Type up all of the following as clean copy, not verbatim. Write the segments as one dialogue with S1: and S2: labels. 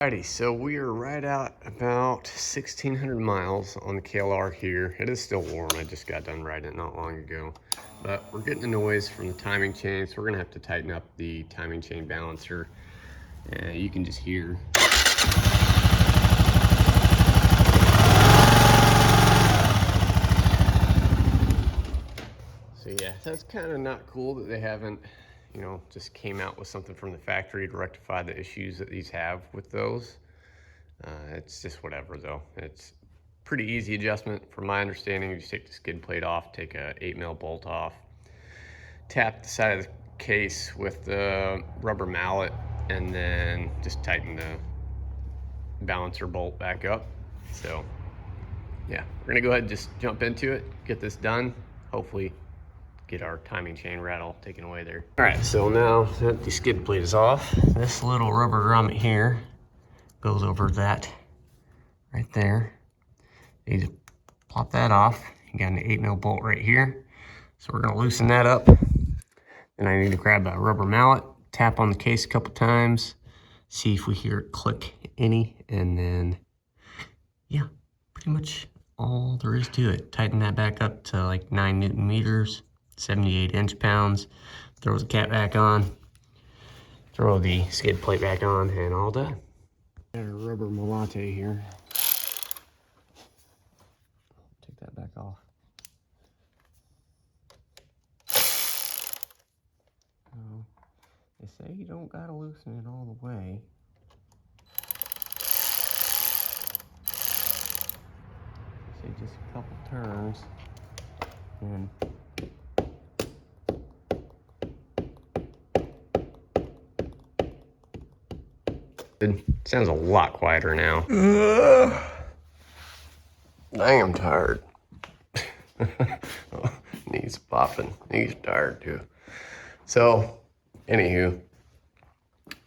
S1: Alrighty, so we are right out about 1,600 miles on the KLR here. It is still warm. I just got done riding it not long ago. But we're getting the noise from the timing chain, so we're gonna have to tighten up the timing chain balancer. And you can just hear. So yeah, that's kind of not cool that they haven't, just came out with something from the factory to rectify the issues that these have with those. It's just whatever though. It's pretty easy adjustment from my understanding. You just take the skid plate off, take a 8mm bolt off, tap the side of the case with the rubber mallet, and then just tighten the balancer bolt back up. So yeah, we're gonna go ahead and just jump into it, get this done, hopefully get our timing chain rattle taken away there. All right, so now that the skid plate is off, this little rubber grommet here goes over that right there. You just plop that off. You got an 8mm bolt right here. So we're gonna loosen that up. Then I need to grab a rubber mallet, tap on the case a couple times, see if we hear it click any, and then, yeah, pretty much all there is to it. Tighten that back up to like 9 Newton meters, 78 inch-pounds. Throw the cap back on, throw the skid plate back on, and all done. Got a rubber mallet here. Take that back off. They say you don't gotta loosen it all the way. They say just a couple turns, and it sounds a lot quieter now. I am tired. Knees popping. Knees tired too. So, anywho,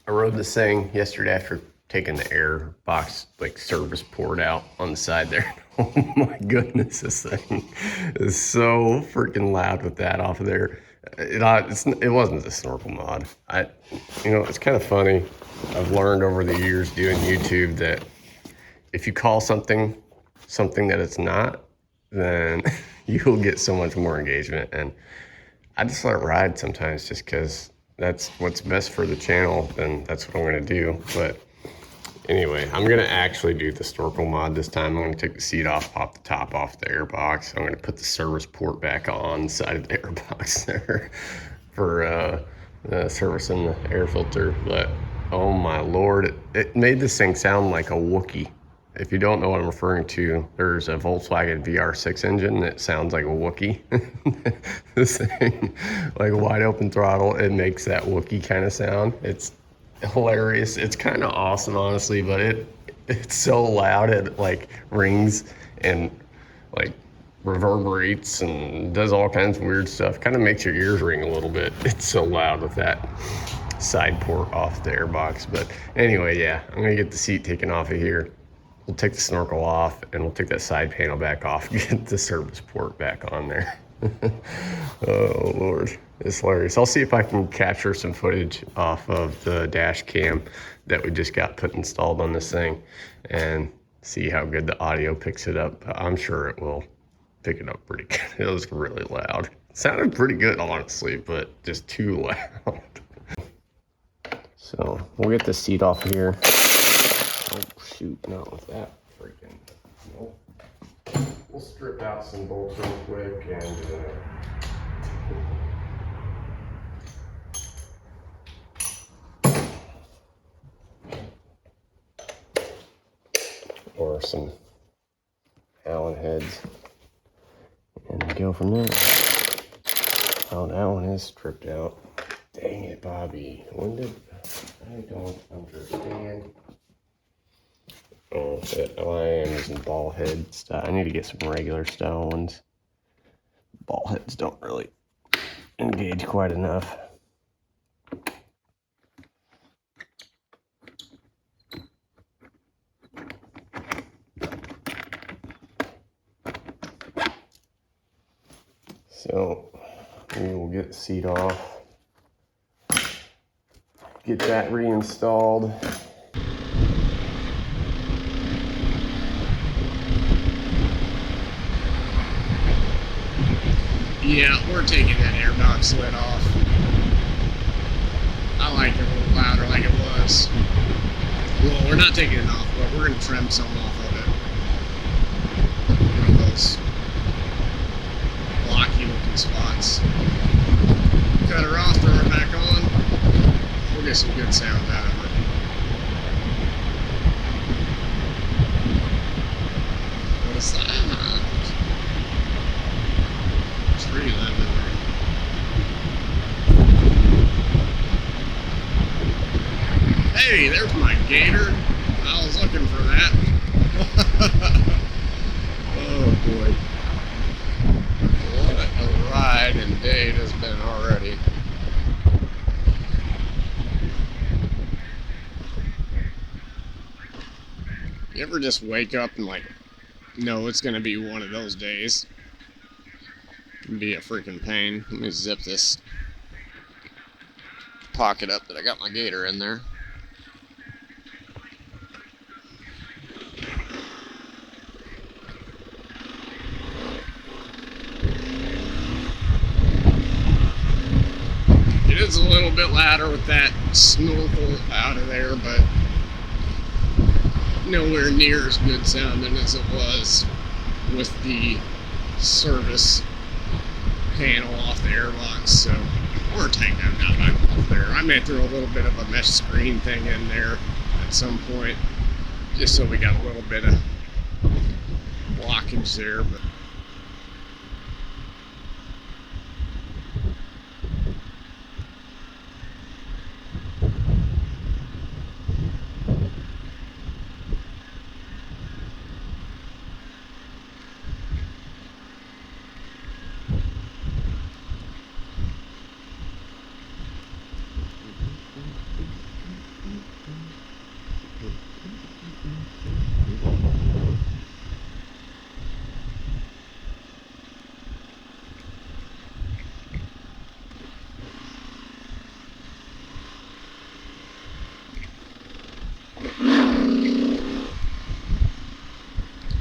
S1: I rode this thing yesterday after taking the air box service port out on the side there. Oh my goodness, this thing is so freaking loud with that off of there. It wasn't the snorkel mod. It's kind of funny. I've learned over the years doing YouTube that if you call something that it's not, then you'll get so much more engagement. And I just let it ride sometimes just because that's what's best for the channel, and that's what I'm gonna do. But anyway, I'm gonna actually do the snorkel mod this time. I'm gonna take the seat off, pop the top off the air box. I'm gonna put the service port back on the side of the air box there for servicing the air filter. But oh my Lord, it made this thing sound like a Wookiee. If you don't know what I'm referring to, there's a Volkswagen VR6 engine that sounds like a Wookiee. This thing, like wide open throttle, it makes that Wookiee kind of sound. It's hilarious. It's kind of awesome, honestly, but it's so loud it like rings and like reverberates and does all kinds of weird stuff. Kind of makes your ears ring a little bit. It's so loud with that side port off the airbox. But anyway, yeah, I'm gonna get the seat taken off of here. We'll take the snorkel off and we'll take that side panel back off, get the service port back on there. Oh Lord, it's hilarious. I'll see if I can capture some footage off of the dash cam that we just got put installed on this thing and see how good the audio picks it up. I'm sure it will pick it up pretty good. It was really loud. It sounded pretty good, honestly, but just too loud. So we'll get the seat off here. Oh shoot, not with that freaking, nope. We'll strip out some bolts real quick and or some Allen heads and go from there. Oh, that one is stripped out. Dang it, Bobby. I don't understand. Oh shit, I am using ball head style. I need to get some regular style ones. Ball heads don't really engage quite enough. So we will get the seat off, get that reinstalled. Yeah, we're taking that airbox lid off. I like it a little louder like it was. Well, we're not taking it off, but we're going to trim some off of it. One of those blocky looking spots. Cut her off, throw her back on. We'll get some good sound out of it. What is that? Tree lemon. Hey, there's my gator. I was looking for that. Oh boy. What a ride and day it has been already. You ever just wake up and like know it's gonna be one of those days? It'd be a freaking pain. Let me zip this pocket up that I got my gator in there. It is a little bit louder with that snorkel out of there, but nowhere near as good sounding as it was with the service panel off the airbox. So we're taking that back off there. I may throw a little bit of a mesh screen thing in there at some point, just so we got a little bit of blockage there. But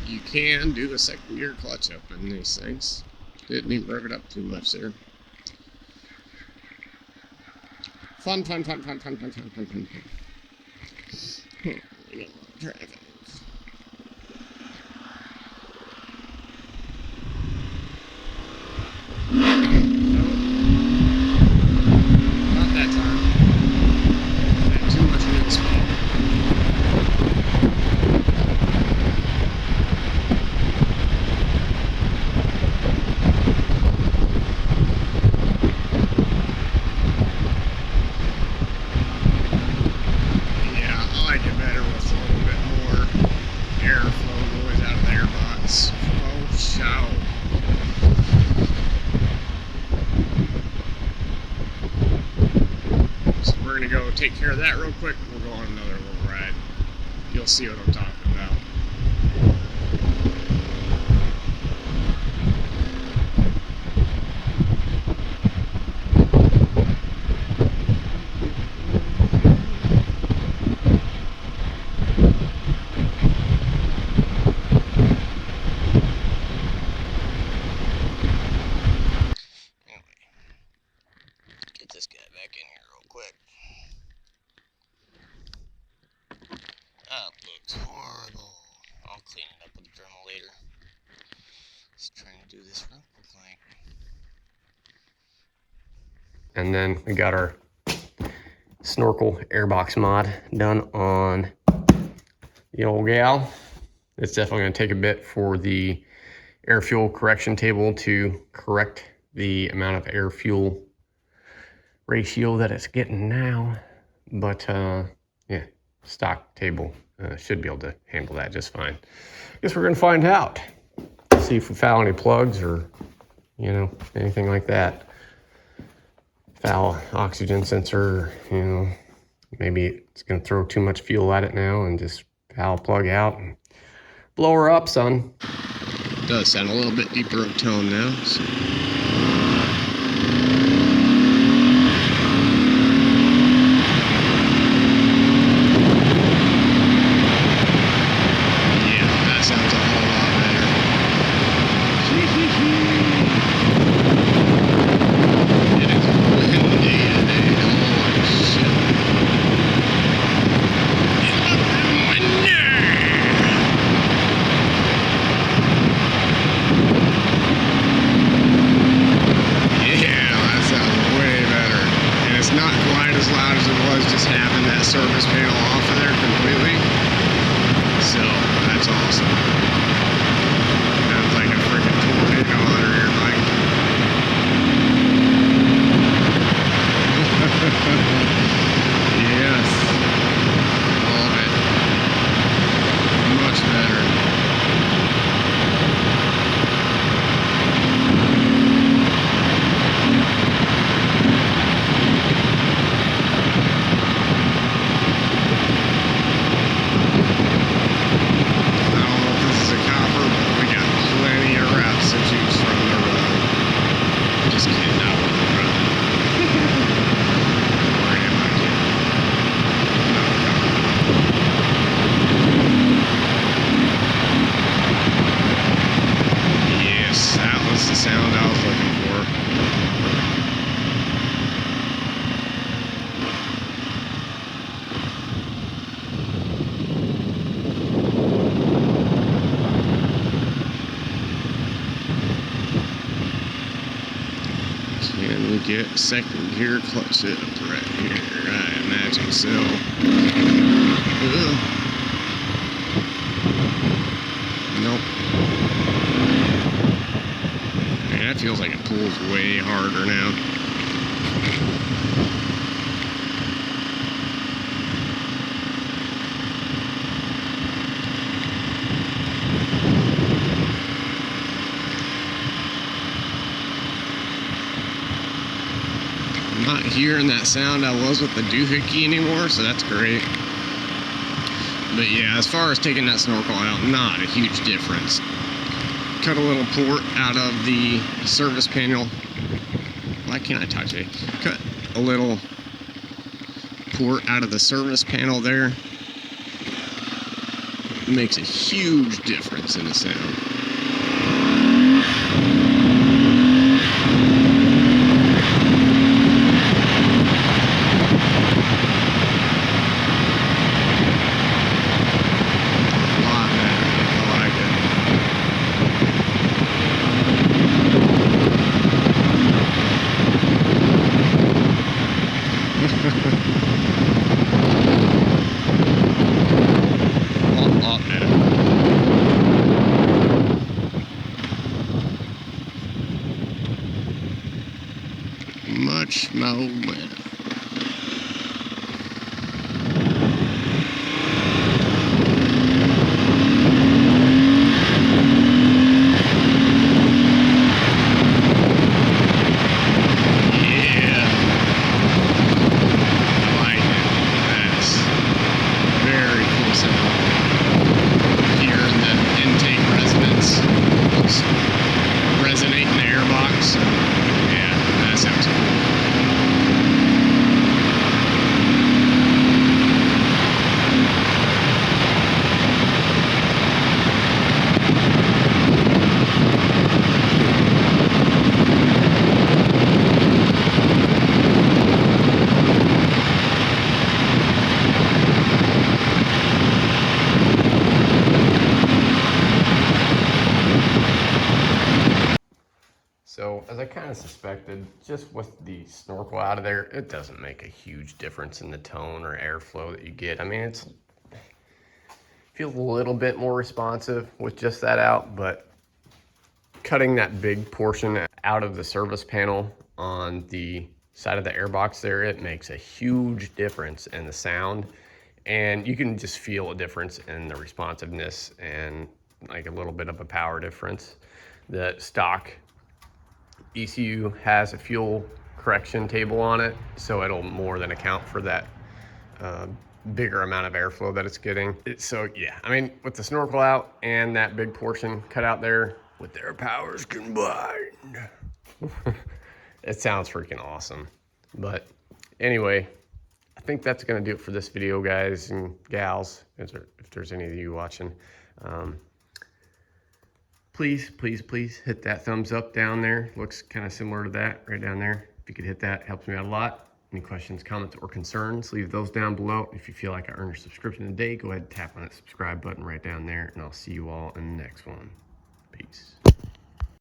S1: you can do the second gear clutch up in these things. Didn't even rev it up too much there. Fun. We got a lot of traffic. Not that time. Had too much wind speed. Take care of that real quick, we'll go on another little ride. You'll see what I'm talking about. Anyway, get this guy back in here real quick. That looks horrible. I'll clean it up with the Dremel later. Just trying to do this real quick. And then we got our snorkel airbox mod done on the old gal. It's definitely going to take a bit for the air fuel correction table to correct the amount of air fuel ratio that it's getting now. But yeah, stock table should be able to handle that just fine. Guess we're gonna find out. See if we foul any plugs or, you know, anything like that. Foul oxygen sensor, you know, maybe it's gonna throw too much fuel at it now and just foul plug out and blow her up, son. It does sound a little bit deeper of tone now. So. Sounds a whole lot better. get second gear clutch up right here. I imagine so. Nope. Man, that feels like it pulls way harder now. I'm not hearing that sound I was with the doohickey anymore, so that's great. But yeah, as far as taking that snorkel out, not a huge difference. Cut a little port out of the service panel. Why can't I talk today? Cut a little port out of the service panel there. It makes a huge difference in the sound. Much more better. Resonate in the airbox. Yeah, that sounds cool. So, as I kind of suspected, just with the snorkel out of there, it doesn't make a huge difference in the tone or airflow that you get. I mean, it feels a little bit more responsive with just that out, but cutting that big portion out of the service panel on the side of the airbox there, it makes a huge difference in the sound. And you can just feel a difference in the responsiveness and like a little bit of a power difference. The stock ECU has a fuel correction table on it, so it'll more than account for that bigger amount of airflow that it's getting. So yeah, I mean, with the snorkel out and that big portion cut out there with their powers combined, it sounds freaking awesome. But anyway, I think that's gonna do it for this video, guys and gals, if there's any of you watching. Please hit that thumbs up down there. Looks kind of similar to that right down there. If you could hit that, it helps me out a lot. Any questions, comments, or concerns, leave those down below. If you feel like I earned your subscription today, go ahead and tap on that subscribe button right down there, and I'll see you all in the next one. Peace.